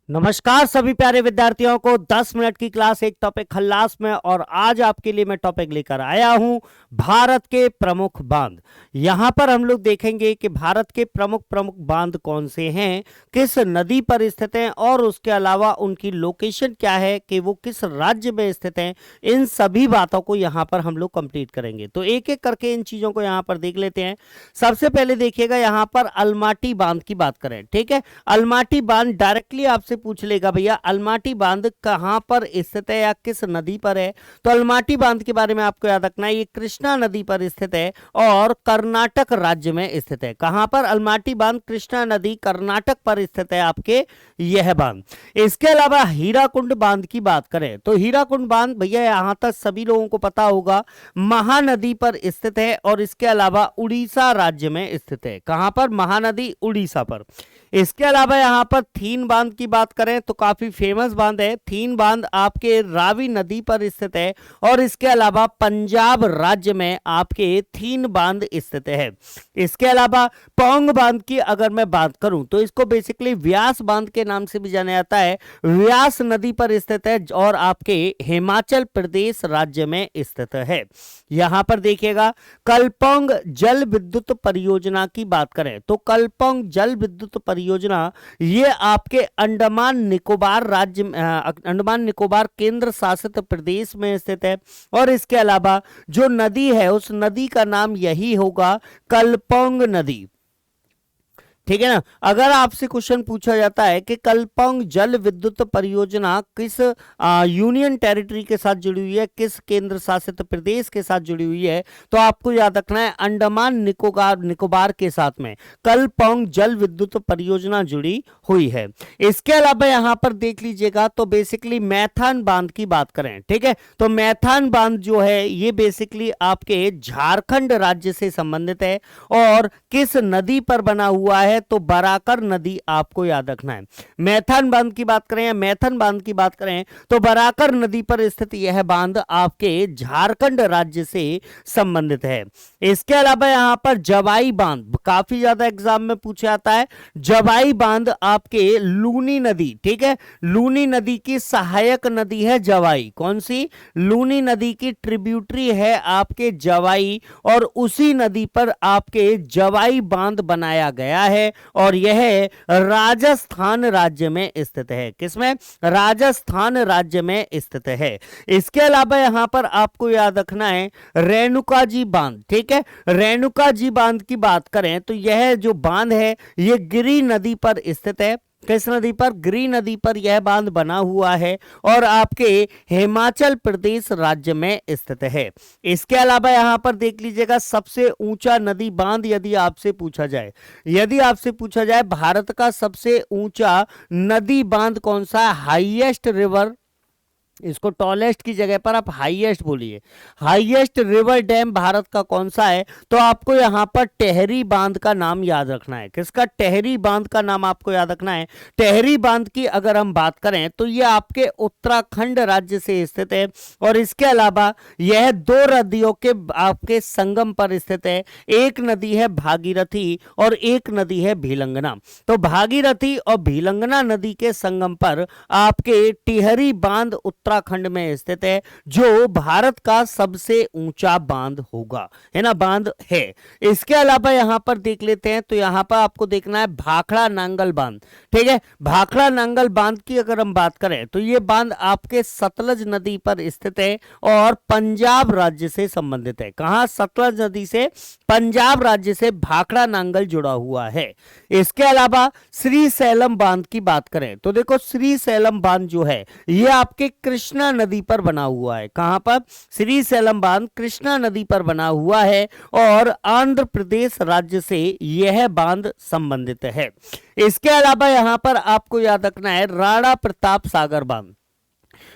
नमस्कार सभी प्यारे विद्यार्थियों को 10 मिनट की क्लास एक टॉपिक खल्लास में। और आज आपके लिए मैं टॉपिक लेकर आया हूं भारत के प्रमुख बांध। यहां पर हम लोग देखेंगे कि भारत के प्रमुख प्रमुख बांध कौन से हैं, किस नदी पर स्थित हैं और उसके अलावा उनकी लोकेशन क्या है कि वो किस राज्य में स्थित हैं। इन सभी बातों को यहां पर हम लोग कंप्लीट करेंगे, तो एक एक करके इन चीजों को यहां पर देख लेते हैं। सबसे पहले देखिएगा यहां पर अलमाटी बांध की बात करें, ठीक है। अलमाटी बांध डायरेक्टली आपसे पूछ लेगा भैया अलमाटी बांध कहां पर स्थित है या किस नदी पर है। तो अलमाटी बांध के बारे में आपको याद रखना है, ये कृष्णा नदी पर स्थित है और कर्नाटक राज्य में स्थित है। कहां पर? अलमाटी बांध कृष्णा नदी कर्नाटक पर स्थित है आपके यह बांध। इसके अलावा हीराकुंड बांध की बात करें तो हीराकुंड बांध भैया यहां तक सभी लोगों को पता होगा महानदी पर स्थित है और इसके अलावा उड़ीसा राज्य में स्थित है। कहां पर? महानदी उड़ीसा पर। इसके अलावा यहां पर थीन बांध की बात करें तो काफी फेमस बांध है। थीन बांध आपके रावी नदी पर स्थित है और इसके अलावा पंजाब राज्य में आपके थीन बांध स्थित है। इसके अलावा पौंग बांध की अगर मैं बात करूं तो इसको बेसिकली व्यास बांध के नाम से भी जाना जाता है। व्यास नदी पर स्थित है और आपके हिमाचल प्रदेश राज्य में स्थित है। यहां पर देखिएगा कलपोंग जल विद्युत परियोजना की बात करें तो कलपोंग जल विद्युत परियोजना ये आपके अंडमान निकोबार राज्य अंडमान निकोबार केंद्र शासित प्रदेश में स्थित है और इसके अलावा जो नदी है उस नदी का नाम यही होगा कलपोंग नदी, ठीक है ना। अगर आपसे क्वेश्चन पूछा जाता है कि कलपोंग जल विद्युत परियोजना किस यूनियन टेरिटरी के साथ जुड़ी हुई है, किस केंद्र शासित प्रदेश के साथ जुड़ी हुई है, तो आपको याद रखना है अंडमान निकोबार के साथ में कलपोंग जल विद्युत परियोजना जुड़ी हुई है। इसके अलावा यहां पर देख लीजिएगा तो बेसिकली मैथान बांध की बात करें, ठीक है, तो मैथान बांध जो है ये बेसिकली आपके झारखंड राज्य से संबंधित है और किस नदी पर बना हुआ है तो बराकर नदी आपको याद रखना है। मैथान बांध की बात करें या मैथन बांध की बात करें तो बराकर नदी पर स्थित यह बांध आपके झारखंड राज्य से संबंधित है। इसके अलावा यहां पर जवाई बांध काफी ज्यादा एग्जाम में पूछा जाता है। जवाई बांध आपके लूनी नदी, ठीक है, लूनी नदी की सहायक नदी है जवाई। कौन सी? लूनी नदी की ट्रिब्यूटरी है आपके जवाई और उसी नदी पर आपके जवाई बांध बनाया गया है और यह राजस्थान राज्य में स्थित है। किसमें? राजस्थान राज्य में स्थित है। इसके अलावा यहां पर आपको याद रखना है रेणुका जी बांध, ठीक है। रेणुका जी बांध की बात करें तो यह जो बांध है यह गिरि नदी पर स्थित है। किस नदी पर? गिरि नदी पर यह बांध बना हुआ है और आपके हिमाचल प्रदेश राज्य में स्थित है। इसके अलावा यहां पर देख लीजिएगा सबसे ऊंचा नदी बांध यदि आपसे पूछा जाए, यदि आपसे पूछा जाए भारत का सबसे ऊंचा नदी बांध कौन सा है, हाईएस्ट रिवर, इसको टॉलेस्ट की जगह पर आप हाईएस्ट बोलिए, हाईएस्ट रिवर डैम भारत का कौन सा है, तो आपको यहां पर टेहरी बांध का नाम याद रखना है। किसका? टेहरी बांध का नाम आपको याद रखना है। टेहरी बांध की अगर हम बात करें तो यह आपके उत्तराखंड राज्य से स्थित है और इसके अलावा यह दो नदियों के आपके संगम पर स्थित है। एक नदी है भागीरथी और एक नदी है भीलंगना। तो भागीरथी और भीलंगना नदी के संगम पर आपके टिहरी बांध उत्तराखंड में स्थित है जो भारत का सबसे ऊंचा बांध होगा, है ना, बांध है। इसके अलावा यहां पर देख लेते हैं तो यहां पर आपको देखना है भाखड़ा नांगल बांध, ठीक है। भाखड़ा नांगल बांध की अगर हम बात करें तो यह बांध आपके सतलज नदी पर स्थित है और पंजाब राज्य से संबंधित है। कहां? सतलज नदी से पंजाब राज्य से भाखड़ा नांगल जुड़ा हुआ है। इसके अलावा श्री सैलम बांध की बात करें तो देखो श्री सैलम बांध जो है यह आपके कृष्णा नदी पर बना हुआ है। कहां पर? श्री सैलम बांध कृष्णा नदी पर बना हुआ है और आंध्र प्रदेश राज्य से यह बांध संबंधित है। इसके अलावा यहां पर आपको याद रखना है राणा प्रताप सागर बांध,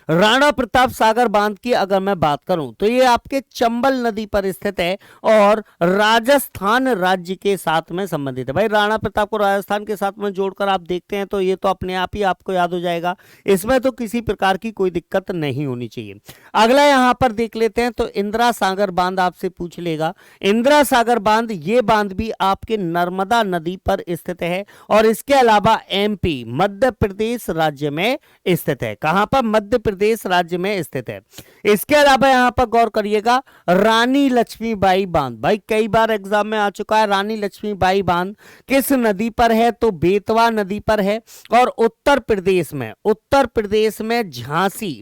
राणा प्रताप सागर बांध की अगर मैं बात करूं तो ये आपके चंबल नदी पर स्थित है और राजस्थान राज्य के साथ में संबंधित है। भाई राणा प्रताप को राजस्थान के साथ में जोड़कर आप देखते हैं तो ये तो अपने आप ही आपको याद हो जाएगा, इसमें तो किसी प्रकार की कोई दिक्कत नहीं होनी चाहिए। अगला यहां पर देख लेते हैं तो इंदिरा सागर बांध आपसे पूछ लेगा। इंदिरा सागर बांध, ये बांध भी आपके नर्मदा नदी पर स्थित है और इसके अलावा एमपी मध्य प्रदेश राज्य में स्थित है। कहां पर? मध्य प्रदेश राज्य में स्थित है। इसके अलावा यहां पर गौर करिएगा, रानी लक्ष्मीबाई बांध, भाई कई बार एग्जाम में आ चुका है। रानी लक्ष्मीबाई बांध किस नदी पर है? तो बेतवा नदी पर है और उत्तर प्रदेश में झांसी,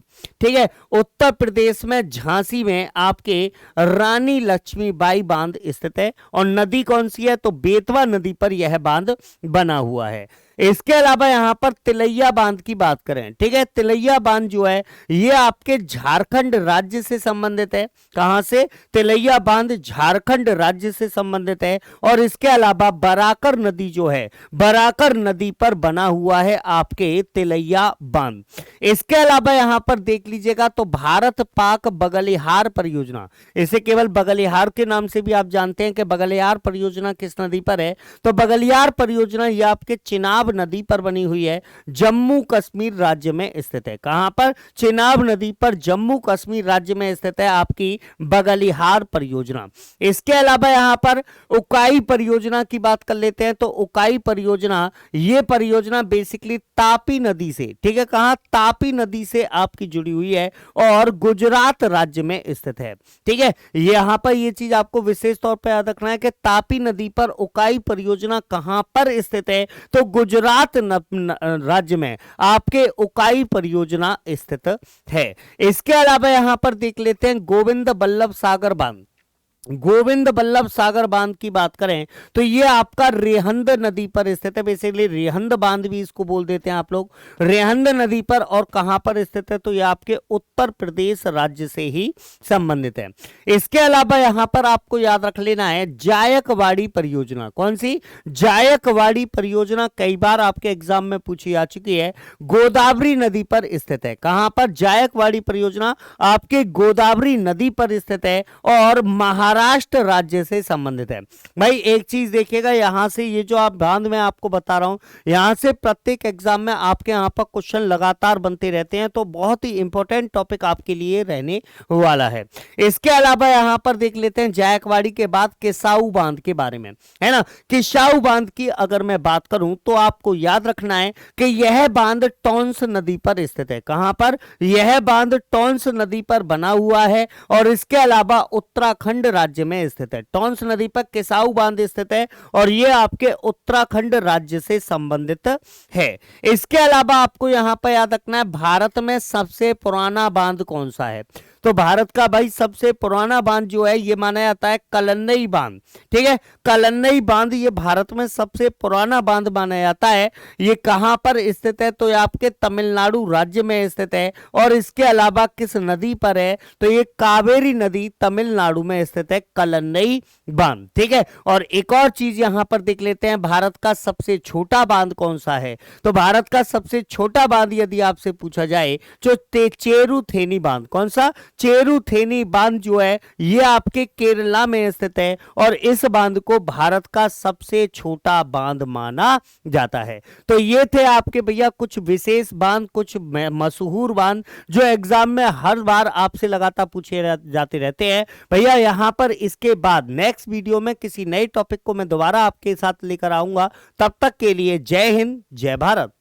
ठीक है, उत्तर प्रदेश में झांसी में आपके रानी लक्ष्मीबाई बांध स्थित है और नदी कौन सी है? तो बेतवा नदी पर यह बांध बना हुआ है। इसके अलावा यहां पर तिलैया बांध की बात करें, ठीक है, तिलैया बांध जो है ये आपके झारखंड राज्य से संबंधित है। कहां से? तिलैया बांध झारखंड राज्य से संबंधित है और इसके अलावा बराकर नदी जो है, बराकर नदी पर बना हुआ है आपके तिलैया बांध। इसके अलावा यहां पर देख लीजिएगा तो भारत पाक बगलिहार परियोजना, इसे केवल बगलिहार के नाम से भी आप जानते हैं कि बगलिहार परियोजना किस नदी पर है? तो बगलिहार परियोजना ये आपके चिनाब नदी पर बनी हुई है, जम्मू कश्मीर राज्य में स्थित है। कहां पर? चिनाब नदी पर जम्मू कश्मीर राज्य में स्थित है आपकी बगलिहार परियोजना। इसके अलावा यहां पर उकाई परियोजना की बात कर लेते हैं तो उकाई परियोजना, ये परियोजना बेसिकली तापी नदी से, ठीक है, कहां? तापी नदी से आपकी जुड़ी हुई है और गुजरात राज्य में स्थित है। ठीक है, यहां पर यह चीज आपको विशेष तौर पर याद रखना है कि तापी नदी पर उकाई परियोजना कहां पर स्थित है? तो गुजरात राज्य में आपके उकाई परियोजना स्थित है। इसके अलावा यहां पर देख लेते हैं गोविंद बल्लभ सागर बांध। गोविंद बल्लभ सागर बांध की बात करें तो ये आपका रेहंद नदी पर स्थित है। बेसिकली रेहंद बांध भी इसको बोल देते हैं आप लोग, रेहंद नदी पर। और कहां पर स्थित है? तो ये आपके उत्तर प्रदेश राज्य से ही संबंधित है। इसके अलावा यहां पर आपको याद रख लेना है जायकवाड़ी परियोजना। कौन सी? जायकवाड़ी परियोजना कई बार आपके एग्जाम में पूछी जा चुकी है, गोदावरी नदी पर स्थित है। कहां पर? जायकवाड़ी परियोजना आपके गोदावरी नदी पर स्थित है और महाराष्ट्र राज्य से संबंधित है। भाई एक चीज देखिएगा, यहां से ये जो आप बांध में आपको बता रहा हूं, यहां से प्रत्येक एग्जाम में आपके यहां पर क्वेश्चन लगातार बनते रहते हैं, तो बहुत ही इंपॉर्टेंट टॉपिक आपके लिए रहने वाला है। इसके अलावा यहां पर देख लेते हैं जायकवाड़ी के बाद किसाऊ बांध के बारे में, है ना। किसाऊ बांध की अगर मैं बात करूं तो आपको याद रखना है कि यह बांध टॉन्स नदी पर स्थित है। कहां पर? यह बांध टॉन्स नदी पर बना हुआ है और इसके अलावा उत्तराखंड राज्य में स्थित है। टॉन्स नदी पर किसाऊ बांध स्थित है और यह आपके उत्तराखंड राज्य से संबंधित है। इसके अलावा आपको यहां पर याद रखना है भारत में सबसे पुराना बांध कौन सा है? तो भारत का भाई सबसे पुराना बांध जो है ये माना जाता है कलन्नई बांध। ठीक है, कलन्नई बांध ये भारत में सबसे पुराना बांध माना जाता है। ये कहां पर स्थित है? तो ये आपके तमिलनाडु राज्य में स्थित है और इसके अलावा किस नदी पर है? तो ये कावेरी नदी तमिलनाडु में स्थित है, कलन्नई बांध। ठीक है, और एक और चीज यहां पर देख लेते हैं, भारत का सबसे छोटा बांध कौन सा है? तो भारत का सबसे छोटा बांध यदि आपसे पूछा जाए तो चेरुथेनी बांध। कौन सा? चेरुथेनी बांध जो है ये आपके केरला में स्थित है और इस बांध को भारत का सबसे छोटा बांध माना जाता है। तो ये थे आपके भैया कुछ विशेष बांध, कुछ मशहूर बांध जो एग्जाम में हर बार आपसे लगातार पूछे जाते रहते हैं भैया। यहां पर इसके बाद नेक्स्ट वीडियो में किसी नए टॉपिक को मैं दोबारा आपके साथ लेकर आऊंगा। तब तक के लिए जय हिंद, जय भारत।